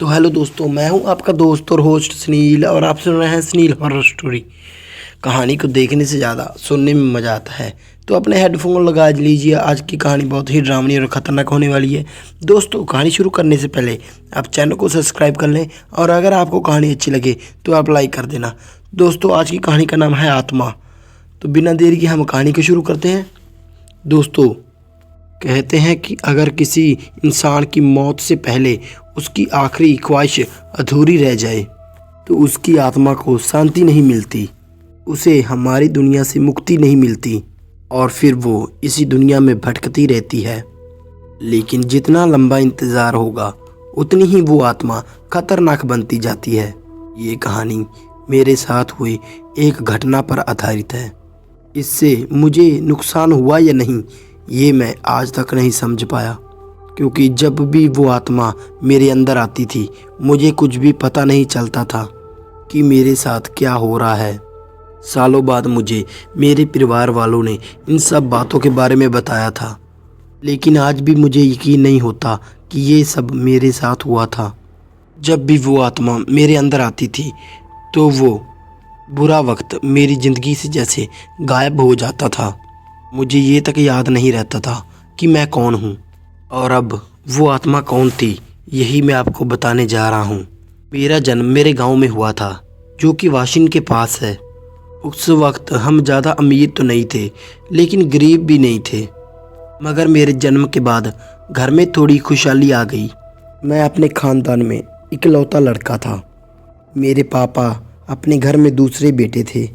तो हेलो दोस्तों, मैं हूं आपका दोस्त और होस्ट सुनील और आप सुन रहे हैं सुनील हॉरर स्टोरी। कहानी को देखने से ज़्यादा सुनने में मज़ा आता है, तो अपने हेडफोन लगा लीजिए। आज की कहानी बहुत ही ड्रामनी और ख़तरनाक होने वाली है। दोस्तों, कहानी शुरू करने से पहले आप चैनल को सब्सक्राइब कर लें और अगर आपको कहानी अच्छी लगे तो आप लाइक कर देना। दोस्तों, आज की कहानी का नाम है आत्मा। तो बिना देरी के हम कहानी को शुरू करते हैं। दोस्तों, कहते हैं कि अगर किसी इंसान की मौत से पहले उसकी आखिरी ख्वाहिश अधूरी रह जाए तो उसकी आत्मा को शांति नहीं मिलती, उसे हमारी दुनिया से मुक्ति नहीं मिलती और फिर वो इसी दुनिया में भटकती रहती है। लेकिन जितना लंबा इंतज़ार होगा उतनी ही वो आत्मा खतरनाक बनती जाती है। ये कहानी मेरे साथ हुई एक घटना पर आधारित है। इससे मुझे नुकसान हुआ या नहीं ये मैं आज तक नहीं समझ पाया, क्योंकि जब भी वो आत्मा मेरे अंदर आती थी मुझे कुछ भी पता नहीं चलता था कि मेरे साथ क्या हो रहा है। सालों बाद मुझे मेरे परिवार वालों ने इन सब बातों के बारे में बताया था, लेकिन आज भी मुझे यकीन नहीं होता कि ये सब मेरे साथ हुआ था। जब भी वो आत्मा मेरे अंदर आती थी तो वो बुरा वक्त मेरी ज़िंदगी से जैसे गायब हो जाता था। मुझे ये तक याद नहीं रहता था कि मैं कौन हूँ और अब वो आत्मा कौन थी, यही मैं आपको बताने जा रहा हूँ। मेरा जन्म मेरे गांव में हुआ था, जो कि वाशिंग के पास है। उस वक्त हम ज़्यादा अमीर तो नहीं थे, लेकिन गरीब भी नहीं थे। मगर मेरे जन्म के बाद घर में थोड़ी खुशहाली आ गई। मैं अपने ख़ानदान में इकलौता लड़का था। मेरे पापा अपने घर में दूसरे बेटे थे,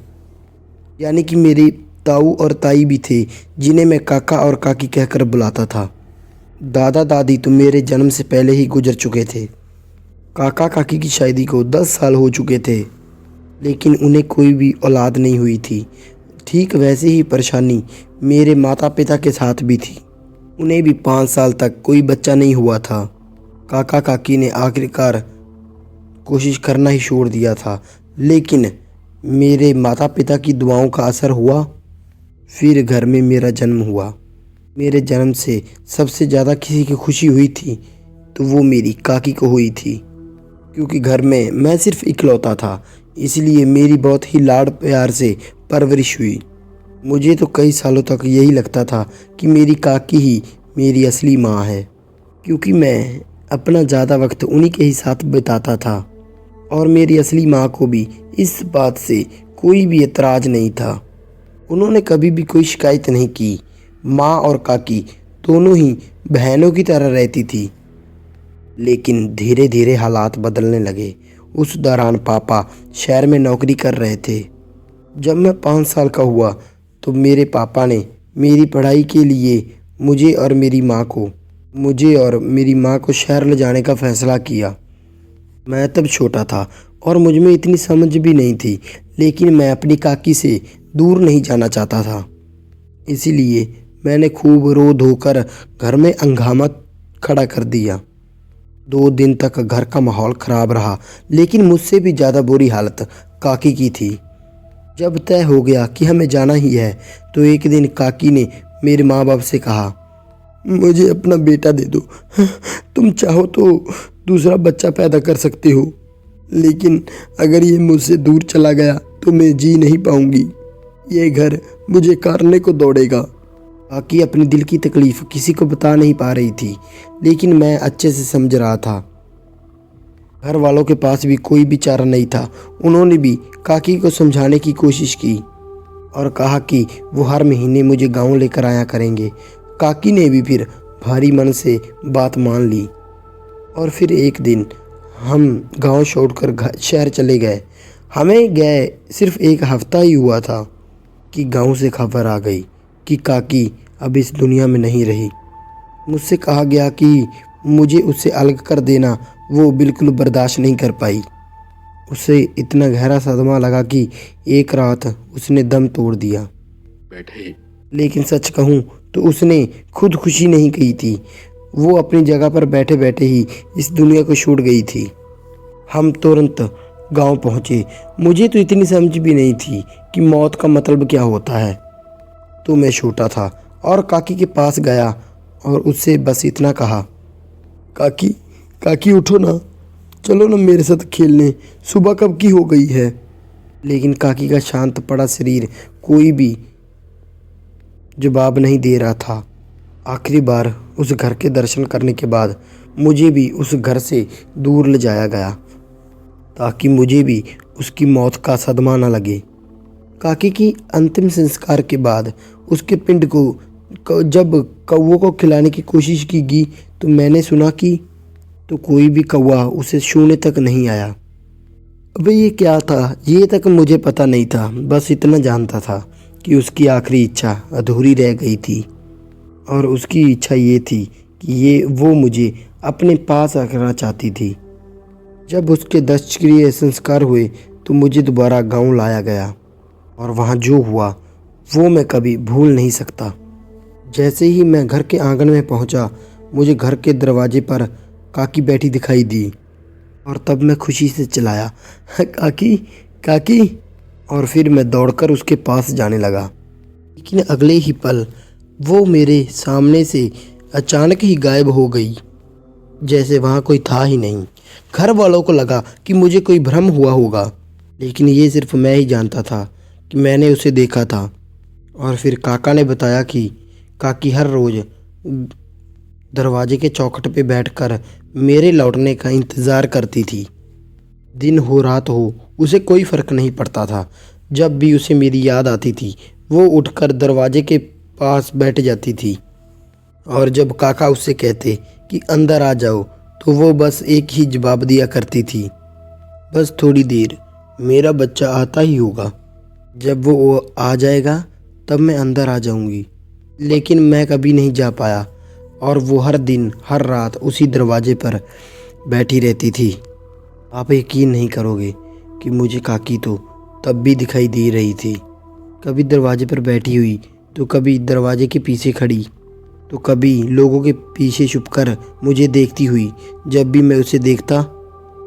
यानी कि मेरे ताऊ और ताई भी थे, जिन्हें मैं काका और काकी कहकर बुलाता था। दादा दादी तो मेरे जन्म से पहले ही गुजर चुके थे। काका काकी की शादी को 10 साल हो चुके थे, लेकिन उन्हें कोई भी औलाद नहीं हुई थी। ठीक वैसे ही परेशानी मेरे माता पिता के साथ भी थी। उन्हें भी 5 साल तक कोई बच्चा नहीं हुआ था। काका काकी ने आखिरकार कोशिश करना ही छोड़ दिया था, लेकिन मेरे माता पिता की दुआओं का असर हुआ। फिर घर में मेरा जन्म हुआ। मेरे जन्म से सबसे ज़्यादा किसी की खुशी हुई थी तो वो मेरी काकी को हुई थी, क्योंकि घर में मैं सिर्फ इकलौता था, इसलिए मेरी बहुत ही लाड़ प्यार से परवरिश हुई। मुझे तो कई सालों तक यही लगता था कि मेरी काकी ही मेरी असली माँ है, क्योंकि मैं अपना ज़्यादा वक्त उन्हीं के ही साथ बिताता था और मेरी असली माँ को भी इस बात से कोई भी एतराज़ नहीं था। उन्होंने कभी भी कोई शिकायत नहीं की। माँ और काकी दोनों ही बहनों की तरह रहती थी। लेकिन धीरे धीरे हालात बदलने लगे। उस दौरान पापा शहर में नौकरी कर रहे थे। जब मैं 5 साल का हुआ तो मेरे पापा ने मेरी पढ़ाई के लिए मुझे और मेरी माँ को शहर ले जाने का फ़ैसला किया। मैं तब छोटा था और मुझ में इतनी समझ भी नहीं थी, लेकिन मैं अपनी काकी से दूर नहीं जाना चाहता था। इसीलिए मैंने खूब रो धोकर घर में हंगामा खड़ा कर दिया। 2 दिन तक घर का माहौल ख़राब रहा, लेकिन मुझसे भी ज़्यादा बुरी हालत काकी की थी। जब तय हो गया कि हमें जाना ही है तो एक दिन काकी ने मेरे माँ बाप से कहा, मुझे अपना बेटा दे दो, तुम चाहो तो दूसरा बच्चा पैदा कर सकते हो, लेकिन अगर ये मुझसे दूर चला गया तो मैं जी नहीं पाऊंगी। ये घर मुझे काटने को दौड़ेगा। काकी अपनी दिल की तकलीफ़ किसी को बता नहीं पा रही थी, लेकिन मैं अच्छे से समझ रहा था। घर वालों के पास भी कोई भी चारा नहीं था। उन्होंने भी काकी को समझाने की कोशिश की और कहा कि वो हर महीने मुझे गांव लेकर आया करेंगे। काकी ने भी फिर भारी मन से बात मान ली और फिर एक दिन हम गांव छोड़कर शहर चले गए। हमें गए सिर्फ 1 हफ्ता ही हुआ था कि गांव से खबर आ गई कि काकी अब इस दुनिया में नहीं रही। मुझसे कहा गया कि मुझे उससे अलग कर देना वो बिल्कुल बर्दाश्त नहीं कर पाई। उसे इतना गहरा सदमा लगा कि एक रात उसने दम तोड़ दिया। बैठे। लेकिन सच कहूँ तो उसने खुदकुशी नहीं की थी। वो अपनी जगह पर बैठे बैठे ही इस दुनिया को छोड़ गई थी। हम तुरंत गांव पहुँचे। मुझे तो इतनी समझ भी नहीं थी कि मौत का मतलब क्या होता है, तो मैं छोटा था और काकी के पास गया और उससे बस इतना कहा, काकी काकी उठो ना, चलो ना मेरे साथ खेलने, सुबह कब की हो गई है। लेकिन काकी का शांत पड़ा शरीर कोई भी जवाब नहीं दे रहा था। आखिरी बार उस घर के दर्शन करने के बाद मुझे भी उस घर से दूर ले जाया गया, ताकि मुझे भी उसकी मौत का सदमा न लगे। काकी की अंतिम संस्कार के बाद उसके पिंड को जब कौवों को खिलाने की कोशिश की गई तो मैंने सुना कि तो कोई भी कौवा उसे छूने तक नहीं आया। अबे ये क्या था, ये तक मुझे पता नहीं था। बस इतना जानता था कि उसकी आखिरी इच्छा अधूरी रह गई थी, और उसकी इच्छा ये थी कि वो मुझे अपने पास रखना चाहती थी। जब उसके दशक्रिय संस्कार हुए तो मुझे दोबारा गांव लाया गया, और वहाँ जो हुआ वो मैं कभी भूल नहीं सकता। जैसे ही मैं घर के आंगन में पहुँचा, मुझे घर के दरवाजे पर काकी बैठी दिखाई दी, और तब मैं खुशी से चिल्लाया, काकी काकी। और फिर मैं दौड़कर उसके पास जाने लगा। लेकिन अगले ही पल वो मेरे सामने से अचानक ही गायब हो गई, जैसे वहाँ कोई था ही नहीं। घर वालों को लगा कि मुझे कोई भ्रम हुआ होगा, लेकिन ये सिर्फ मैं ही जानता था कि मैंने उसे देखा था। और फिर काका ने बताया कि काकी हर रोज़ दरवाजे के चौखट पे बैठकर मेरे लौटने का इंतज़ार करती थी। दिन हो रात हो उसे कोई फ़र्क नहीं पड़ता था। जब भी उसे मेरी याद आती थी वो उठकर दरवाजे के पास बैठ जाती थी, और जब काका उससे कहते कि अंदर आ जाओ तो वो बस एक ही जवाब दिया करती थी, बस थोड़ी देर, मेरा बच्चा आता ही होगा। जब वो आ जाएगा तब मैं अंदर आ जाऊंगी। लेकिन मैं कभी नहीं जा पाया, और वो हर दिन हर रात उसी दरवाजे पर बैठी रहती थी। आप यकीन नहीं करोगे कि मुझे काकी तो तब भी दिखाई दे रही थी। कभी दरवाजे पर बैठी हुई तो कभी दरवाजे के पीछे खड़ी, तो कभी लोगों के पीछे छुपकर मुझे देखती हुई। जब भी मैं उसे देखता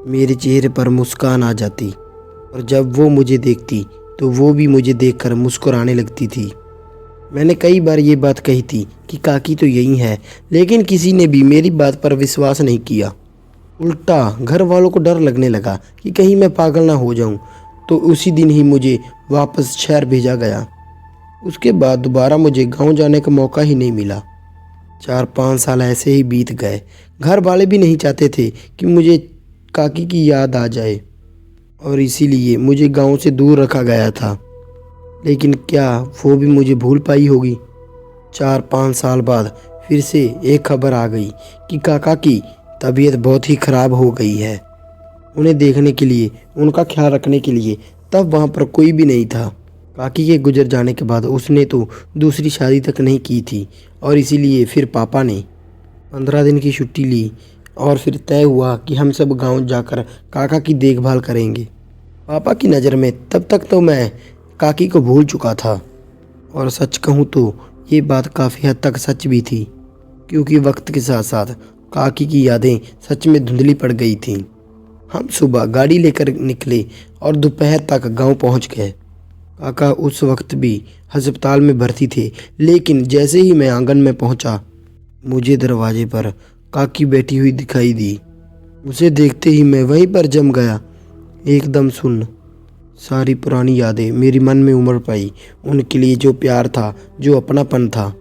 मेरे चेहरे पर मुस्कान आ जाती, और जब वो मुझे देखती तो वो भी मुझे देखकर मुस्कुराने लगती थी। मैंने कई बार ये बात कही थी कि काकी तो यही है, लेकिन किसी ने भी मेरी बात पर विश्वास नहीं किया। उल्टा घर वालों को डर लगने लगा कि कहीं मैं पागल ना हो जाऊं। तो उसी दिन ही मुझे वापस शहर भेजा गया। उसके बाद दोबारा मुझे गांव जाने का मौका ही नहीं मिला। 4-5 साल ऐसे ही बीत गए। घर वाले भी नहीं चाहते थे कि मुझे काकी की याद आ जाए, और इसीलिए मुझे गांव से दूर रखा गया था। लेकिन क्या वो भी मुझे भूल पाई होगी। 4-5 साल बाद फिर से एक खबर आ गई कि काका की तबीयत बहुत ही ख़राब हो गई है। उन्हें देखने के लिए, उनका ख्याल रखने के लिए तब वहाँ पर कोई भी नहीं था। काकी के गुजर जाने के बाद उसने तो दूसरी शादी तक नहीं की थी, और इसीलिए फिर पापा ने 15 दिन की छुट्टी ली, और फिर तय हुआ कि हम सब गांव जाकर काका की देखभाल करेंगे। पापा की नज़र में तब तक तो मैं काकी को भूल चुका था, और सच कहूँ तो ये बात काफ़ी हद तक सच भी थी, क्योंकि वक्त के साथ साथ काकी की यादें सच में धुंधली पड़ गई थीं। हम सुबह गाड़ी लेकर निकले और दोपहर तक गांव पहुंच गए। काका उस वक्त भी अस्पताल में भर्ती थे, लेकिन जैसे ही मैं आंगन में पहुंचा मुझे दरवाजे पर काकी बैठी हुई दिखाई दी। उसे देखते ही मैं वहीं पर जम गया, एकदम सुन्न। सारी पुरानी यादें मेरी मन में उमड़ पाई। उनके लिए जो प्यार था, जो अपनापन था,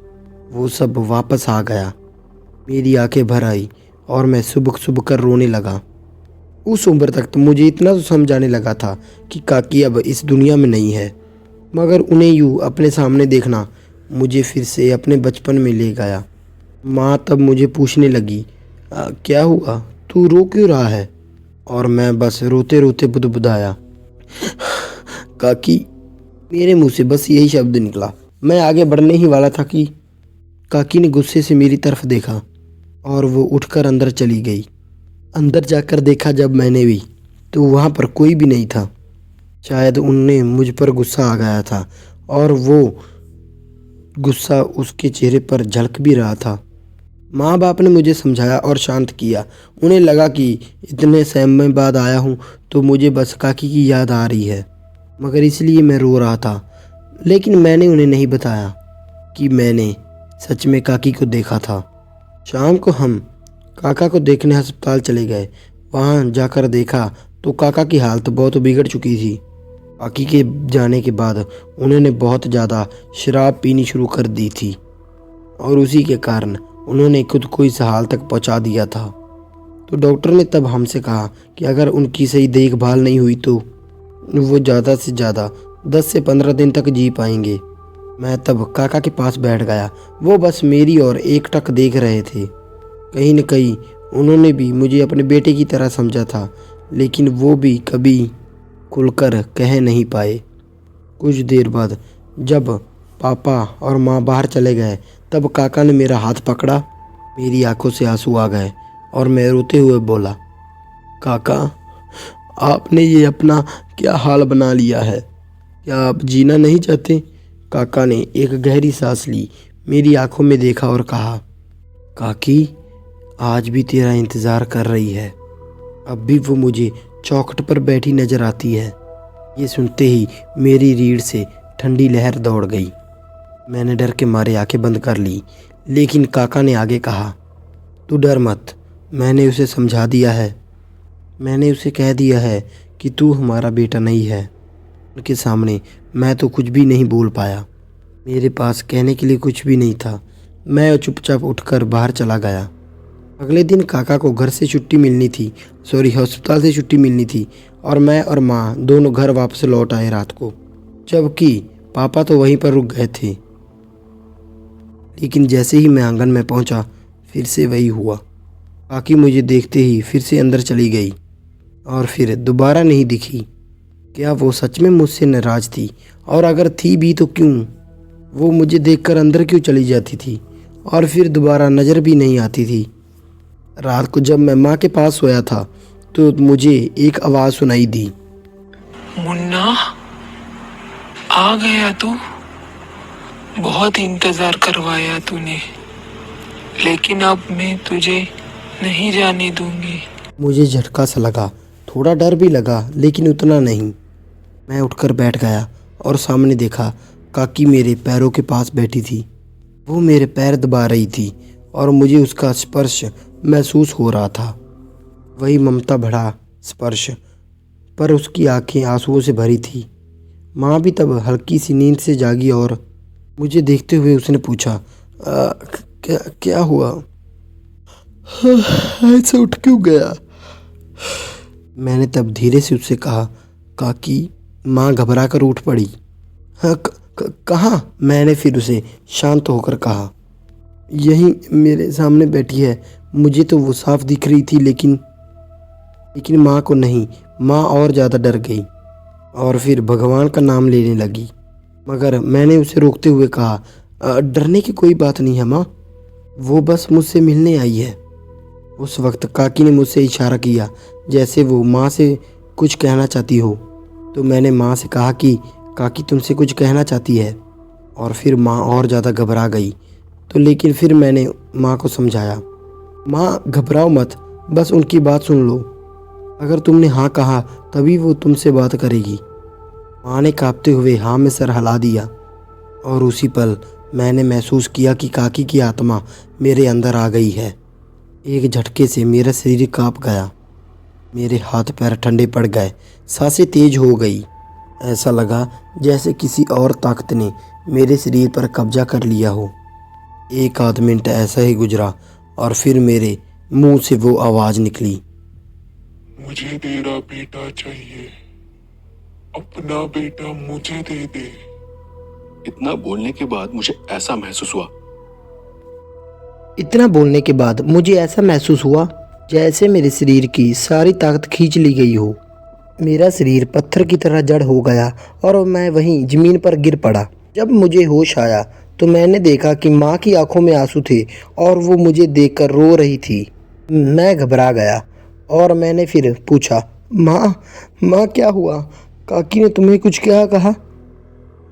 वो सब वापस आ गया। मेरी आंखें भर आई और मैं सुबह सुबह कर रोने लगा। उस उम्र तक तो मुझे इतना तो समझ आने लगा था कि काकी अब इस दुनिया में नहीं है, मगर उन्हें यूँ अपने सामने देखना मुझे फिर से अपने बचपन में ले गया। माँ तब मुझे पूछने लगी, क्या हुआ, तू रो क्यों रहा है? और मैं बस रोते रोते बुदबुदाया, काकी। मेरे मुंह से बस यही शब्द निकला। मैं आगे बढ़ने ही वाला था कि काकी ने गुस्से से मेरी तरफ देखा और वो उठकर अंदर चली गई। अंदर जाकर देखा जब मैंने भी, तो वहाँ पर कोई भी नहीं था। शायद उनने मुझ पर गुस्सा आ गया था, और वो गुस्सा उसके चेहरे पर झलक भी रहा था। माँ बाप ने मुझे समझाया और शांत किया। उन्हें लगा कि इतने समय बाद आया हूँ तो मुझे बस काकी की याद आ रही है, मगर इसलिए मैं रो रहा था। लेकिन मैंने उन्हें नहीं बताया कि मैंने सच में काकी को देखा था। शाम को हम काका को देखने अस्पताल चले गए। वहाँ जाकर देखा तो काका की हालत बहुत बिगड़ चुकी थी। काकी के जाने के बाद उन्होंने बहुत ज़्यादा शराब पीनी शुरू कर दी थी और उसी के कारण उन्होंने खुद को इस हाल तक पहुंचा दिया था। तो डॉक्टर ने तब हमसे कहा कि अगर उनकी सही देखभाल नहीं हुई तो वो ज़्यादा से ज़्यादा 10 से 15 दिन तक जी पाएंगे। मैं तब काका के पास बैठ गया। वो बस मेरी ओर एकटक देख रहे थे। कहीं न कहीं उन्होंने भी मुझे अपने बेटे की तरह समझा था, लेकिन वो भी कभी खुलकर कह नहीं पाए। कुछ देर बाद जब पापा और माँ बाहर चले गए तब काका ने मेरा हाथ पकड़ा। मेरी आंखों से आंसू आ गए और मैं रोते हुए बोला, काका, आपने ये अपना क्या हाल बना लिया है? क्या आप जीना नहीं चाहते? काका ने एक गहरी सांस ली, मेरी आंखों में देखा और कहा, काकी, आज भी तेरा इंतज़ार कर रही है। अब भी वो मुझे चौखट पर बैठी नजर आती है। ये सुनते ही मेरी रीढ़ से ठंडी लहर दौड़ गई। मैंने डर के मारे आंखें बंद कर ली, लेकिन काका ने आगे कहा, तू डर मत, मैंने उसे समझा दिया है। मैंने उसे कह दिया है कि तू हमारा बेटा नहीं है। उनके सामने मैं तो कुछ भी नहीं बोल पाया। मेरे पास कहने के लिए कुछ भी नहीं था। मैं चुपचाप उठकर बाहर चला गया। अगले दिन काका को घर से छुट्टी मिलनी थी, अस्पताल से छुट्टी मिलनी थी और मैं और माँ दोनों घर वापस लौट आए रात को, जबकि पापा तो वहीं पर रुक गए थे। लेकिन जैसे ही मैं आंगन में पहुंचा, फिर से वही हुआ। काकी मुझे देखते ही फिर से अंदर चली गई और फिर दोबारा नहीं दिखी। क्या वो सच में मुझसे नाराज़ थी? और अगर थी भी तो क्यों? वो मुझे देखकर अंदर क्यों चली जाती थी और फिर दोबारा नज़र भी नहीं आती थी? रात को जब मैं माँ के पास सोया था तो मुझे एक आवाज़ सुनाई दी, मुन्ना, आ गया तू? बहुत इंतजार करवाया तूने, लेकिन अब मैं तुझे नहीं जाने दूंगी। मुझे झटका सा लगा, थोड़ा डर भी लगा, लेकिन उतना नहीं। मैं उठकर बैठ गया और सामने देखा, काकी मेरे पैरों के पास बैठी थी। वो मेरे पैर दबा रही थी और मुझे उसका स्पर्श महसूस हो रहा था। वही ममता भरा स्पर्श, पर उसकी आंखें आंसुओं से भरी थी। माँ भी तब हल्की सी नींद से जागी और मुझे देखते हुए उसने पूछा, क्या क्या हुआ? ऐसे उठ क्यों गया? मैंने तब धीरे से उससे कहा, काकी। माँ घबरा कर उठ पड़ी। हाँ, कहाँ? मैंने फिर उसे शांत होकर कहा, यहीं मेरे सामने बैठी है। मुझे तो वो साफ दिख रही थी, लेकिन माँ को नहीं। माँ और ज़्यादा डर गई और फिर भगवान का नाम लेने लगी। मगर मैंने उसे रोकते हुए कहा, डरने की कोई बात नहीं है माँ, वो बस मुझसे मिलने आई है। उस वक्त काकी ने मुझसे इशारा किया जैसे वो माँ से कुछ कहना चाहती हो। तो मैंने माँ से कहा कि काकी तुमसे कुछ कहना चाहती है, और फिर माँ और ज़्यादा घबरा गई। तो लेकिन फिर मैंने माँ को समझाया, माँ घबराओ मत, बस उनकी बात सुन लो। अगर तुमने हाँ कहा तभी वो तुमसे बात करेगी। माँ ने कांपते हुए हाँ में सर हिला दिया और उसी पल मैंने महसूस किया कि काकी की आत्मा मेरे अंदर आ गई है। एक झटके से मेरा शरीर कांप गया, मेरे हाथ पैर ठंडे पड़ गए, सांसें तेज हो गई। ऐसा लगा जैसे किसी और ताकत ने मेरे शरीर पर कब्जा कर लिया हो। एक आध मिनट ऐसा ही गुजरा और फिर मेरे मुंह से वो आवाज़ निकली, मुझे तेरा बेटा चाहिए, अपना बेटा मुझे दे दे। इतना बोलने के बाद मुझे ऐसा महसूस हुआ जैसे मेरे शरीर की सारी ताकत खींच ली गई हो। मेरा शरीर पत्थर की तरह जड़ हो गया और मैं वहीं ज़मीन पर गिर पड़ा। जब मुझे होश आया तो मैंने देखा कि माँ की आंखों में आंसू थे और वो मुझे देखकर रो रही थी। मैं घबरा गया और मैंने फिर पूछा, माँ क्या हुआ? काकी ने तुम्हें कुछ क्या कहा?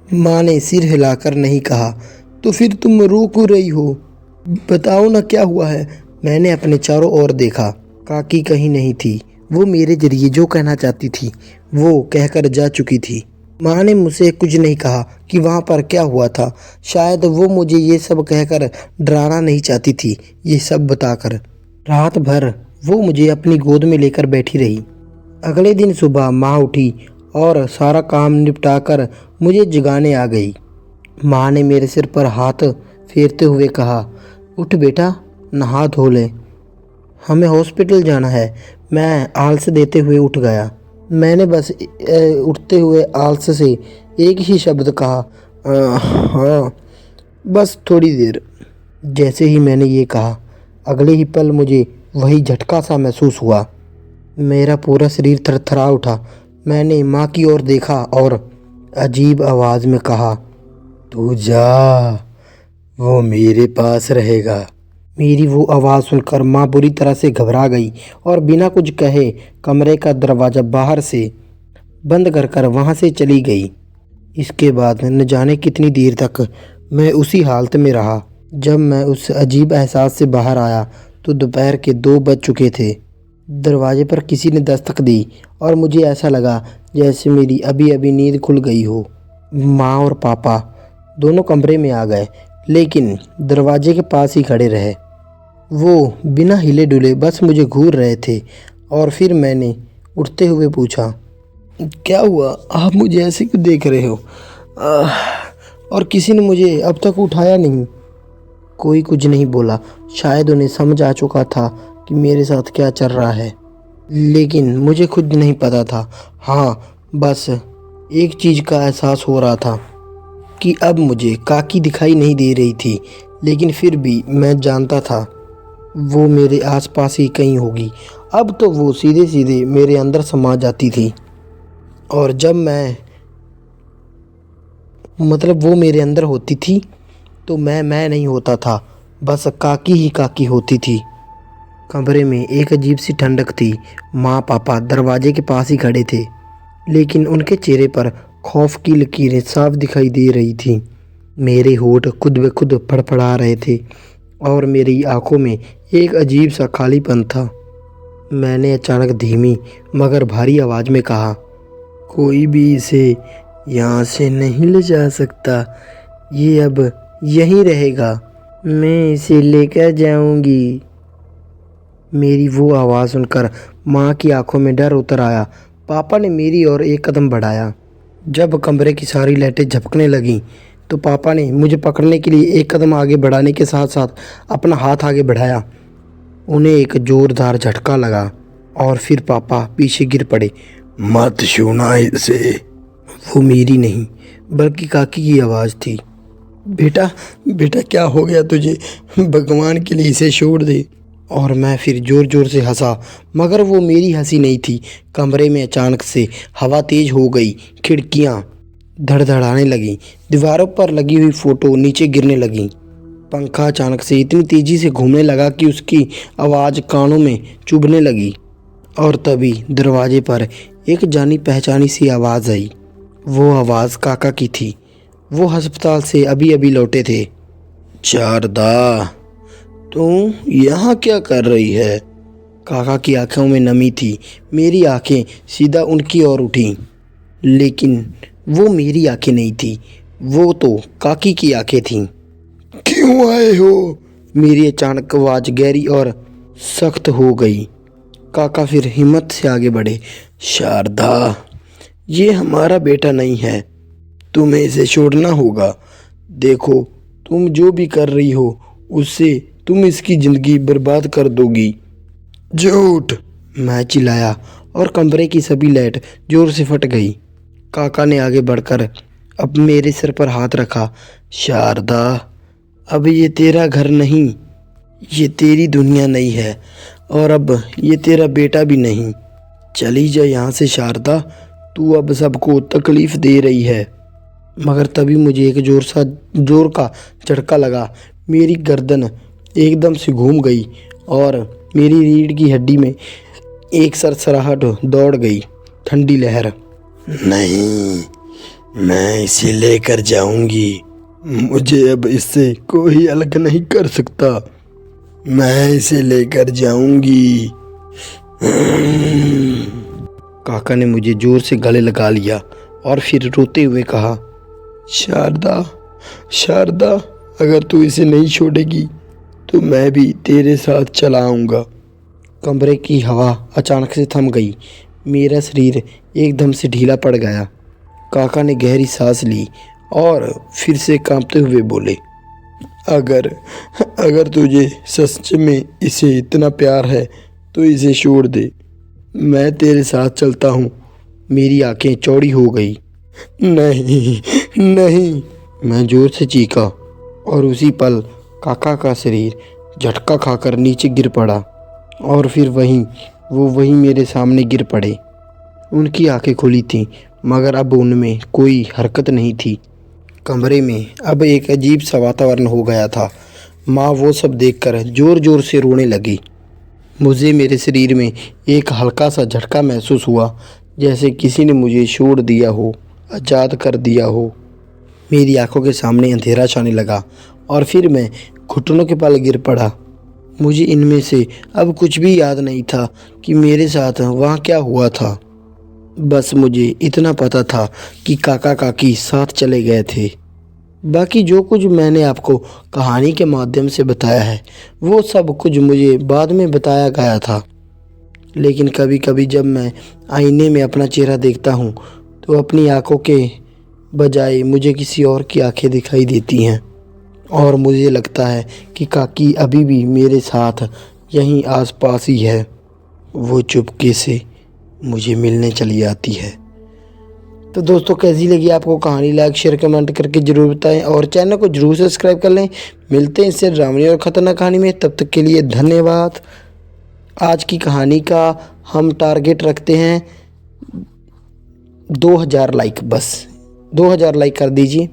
माँ ने सिर हिलाकर नहीं कहा। तो फिर तुम रो क्यों रही हो? बताओ ना क्या हुआ है। मैंने अपने चारों ओर देखा, काकी कहीं नहीं थी। वो मेरे जरिए जो कहना चाहती थी वो कहकर जा चुकी थी। माँ ने मुझसे कुछ नहीं कहा कि वहाँ पर क्या हुआ था। शायद वो मुझे ये सब कहकर डराना नहीं चाहती थी। ये सब बताकर रात भर वो मुझे अपनी गोद में लेकर बैठी रही। अगले दिन सुबह माँ उठी और सारा काम निपटाकर मुझे जगाने आ गई। माँ ने मेरे सिर पर हाथ फेरते हुए कहा, उठ बेटा, नहा धो ले, हमें हॉस्पिटल जाना है। मैं आलस देते हुए उठ गया। मैंने बस उठते हुए आलस से एक ही शब्द कहा, हाँ, बस थोड़ी देर। जैसे ही मैंने ये कहा, अगले ही पल मुझे वही झटका सा महसूस हुआ। मेरा पूरा शरीर थरथरा उठा। मैंने माँ की ओर देखा और अजीब आवाज़ में कहा, तू जा, वो मेरे पास रहेगा। मेरी वो आवाज़ सुनकर माँ बुरी तरह से घबरा गई और बिना कुछ कहे कमरे का दरवाज़ा बाहर से बंद कर वहाँ से चली गई। इसके बाद न जाने कितनी देर तक मैं उसी हालत में रहा। जब मैं उस अजीब एहसास से बाहर आया तो दोपहर के 2 बज चुके थे। दरवाजे पर किसी ने दस्तक दी और मुझे ऐसा लगा जैसे मेरी अभी अभी नींद खुल गई हो। माँ और पापा दोनों कमरे में आ गए, लेकिन दरवाजे के पास ही खड़े रहे। वो बिना हिले डुले बस मुझे घूर रहे थे। और फिर मैंने उठते हुए पूछा, क्या हुआ, आप मुझे ऐसे क्यों देख रहे हो? और किसी ने मुझे अब तक उठाया नहीं। कोई कुछ नहीं बोला। शायद उन्हें समझ आ चुका था कि मेरे साथ क्या चल रहा है, लेकिन मुझे खुद नहीं पता था। हाँ, बस एक चीज़ का एहसास हो रहा था कि अब मुझे काकी दिखाई नहीं दे रही थी, लेकिन फिर भी मैं जानता था वो मेरे आसपास ही कहीं होगी। अब तो वो सीधे सीधे मेरे अंदर समा जाती थी, और जब वो मेरे अंदर होती थी तो मैं नहीं होता था, बस काकी ही काकी होती थी। कमरे में एक अजीब सी ठंडक थी। माँ पापा दरवाजे के पास ही खड़े थे, लेकिन उनके चेहरे पर खौफ की लकीरें साफ दिखाई दे रही थी। मेरे होठ खुद ब खुद फड़फड़ा रहे थे और मेरी आंखों में एक अजीब सा खालीपन था। मैंने अचानक धीमी मगर भारी आवाज़ में कहा, कोई भी इसे यहाँ से नहीं ले जा सकता, ये अब यहीं रहेगा, मैं इसे लेकर जाऊंगी। मेरी वो आवाज़ सुनकर माँ की आंखों में डर उतर आया। पापा ने मेरी ओर एक कदम बढ़ाया। जब कमरे की सारी लाइटें झपकने लगीं तो पापा ने मुझे पकड़ने के लिए एक कदम आगे बढ़ाने के साथ साथ अपना हाथ आगे बढ़ाया। उन्हें एक ज़ोरदार झटका लगा और फिर पापा पीछे गिर पड़े। मत छूना इसे। वो मेरी नहीं बल्कि काकी की आवाज़ थी। बेटा बेटा, क्या हो गया तुझे? भगवान के लिए इसे छोड़ दे। और मैं फिर ज़ोर ज़ोर से हंसा, मगर वो मेरी हंसी नहीं थी। कमरे में अचानक से हवा तेज़ हो गई। खिड़कियाँ धड़धड़ाने लगीं। दीवारों पर लगी हुई फ़ोटो नीचे गिरने लगीं। पंखा अचानक से इतनी तेज़ी से घूमने लगा कि उसकी आवाज़ कानों में चुभने लगी। और तभी दरवाजे पर एक जानी पहचानी सी आवाज़ आई। वो आवाज़ काका की थी। वो अस्पताल से अभी अभी लौटे थे। शारदा, तू यहाँ क्या कर रही है? काका की आंखों में नमी थी। मेरी आंखें सीधा उनकी ओर उठीं, लेकिन वो मेरी आंखें नहीं थी, वो तो काकी की आंखें थीं। क्यों आए हो? मेरी अचानक आवाज़ गहरी और सख्त हो गई। काका फिर हिम्मत से आगे बढ़े। शारदा, ये हमारा बेटा नहीं है, तुम्हें इसे छोड़ना होगा। देखो, तुम जो भी कर रही हो उससे तुम इसकी ज़िंदगी बर्बाद कर दोगी। झूठ! मैं चिल्लाया और कमरे की सभी लाइट जोर से फट गई। काका ने आगे बढ़कर अब मेरे सिर पर हाथ रखा। शारदा, अब ये तेरा घर नहीं, ये तेरी दुनिया नहीं है, और अब ये तेरा बेटा भी नहीं। चली जा यहाँ से शारदा, तू अब सबको तकलीफ़ दे रही है। मगर तभी मुझे एक जोर का झटका लगा। मेरी गर्दन एकदम से घूम गई और मेरी रीढ़ की हड्डी में एक सरसराहट दौड़ गई। ठंडी लहर। नहीं, मैं इसे लेकर जाऊंगी। मुझे अब इससे कोई अलग नहीं कर सकता। मैं इसे लेकर जाऊंगी। काका ने मुझे जोर से गले लगा लिया और फिर रोते हुए कहा, शारदा, शारदा, अगर तू इसे नहीं छोड़ेगी तो मैं भी तेरे साथ चला आऊँगा। कमरे की हवा अचानक से थम गई। मेरा शरीर एकदम से ढीला पड़ गया। काका ने गहरी सांस ली और फिर से कांपते हुए बोले, अगर अगर तुझे सच में इसे इतना प्यार है तो इसे छोड़ दे, मैं तेरे साथ चलता हूँ। मेरी आंखें चौड़ी हो गई। नहीं नहीं, मैं जोर से चीखा और उसी पल काका का शरीर झटका खाकर नीचे गिर पड़ा और फिर वहीं मेरे सामने गिर पड़े। उनकी आंखें खुली थीं मगर अब उनमें कोई हरकत नहीं थी। कमरे में अब एक अजीब सा वातावरण हो गया था। माँ वो सब देखकर ज़ोर ज़ोर से रोने लगी। मुझे मेरे शरीर में एक हल्का सा झटका महसूस हुआ, जैसे किसी ने मुझे छोड़ दिया हो, आज़ाद कर दिया हो। मेरी आंखों के सामने अंधेरा छाने लगा और फिर मैं घुटनों के बल गिर पड़ा। मुझे इनमें से अब कुछ भी याद नहीं था कि मेरे साथ वहाँ क्या हुआ था। बस मुझे इतना पता था कि काका काकी साथ चले गए थे। बाकी जो कुछ मैंने आपको कहानी के माध्यम से बताया है वो सब कुछ मुझे बाद में बताया गया था। लेकिन कभी कभी जब मैं आईने में अपना चेहरा देखता हूँ तो अपनी आंखों के बजाय मुझे किसी और की आंखें दिखाई देती हैं और मुझे लगता है कि काकी अभी भी मेरे साथ यहीं आसपास ही है। वो चुपके से मुझे मिलने चली आती है। तो दोस्तों, कैसी लगी आपको कहानी? लाइक शेयर कमेंट करके ज़रूर बताएं और चैनल को जरूर सब्सक्राइब कर लें। मिलते हैं इससे ड्रामनी और ख़तरनाक कहानी में, तब तक के लिए धन्यवाद। आज की कहानी का हम टारगेट रखते हैं 2000 लाइक। बस 2000 लाइक कर दीजिए।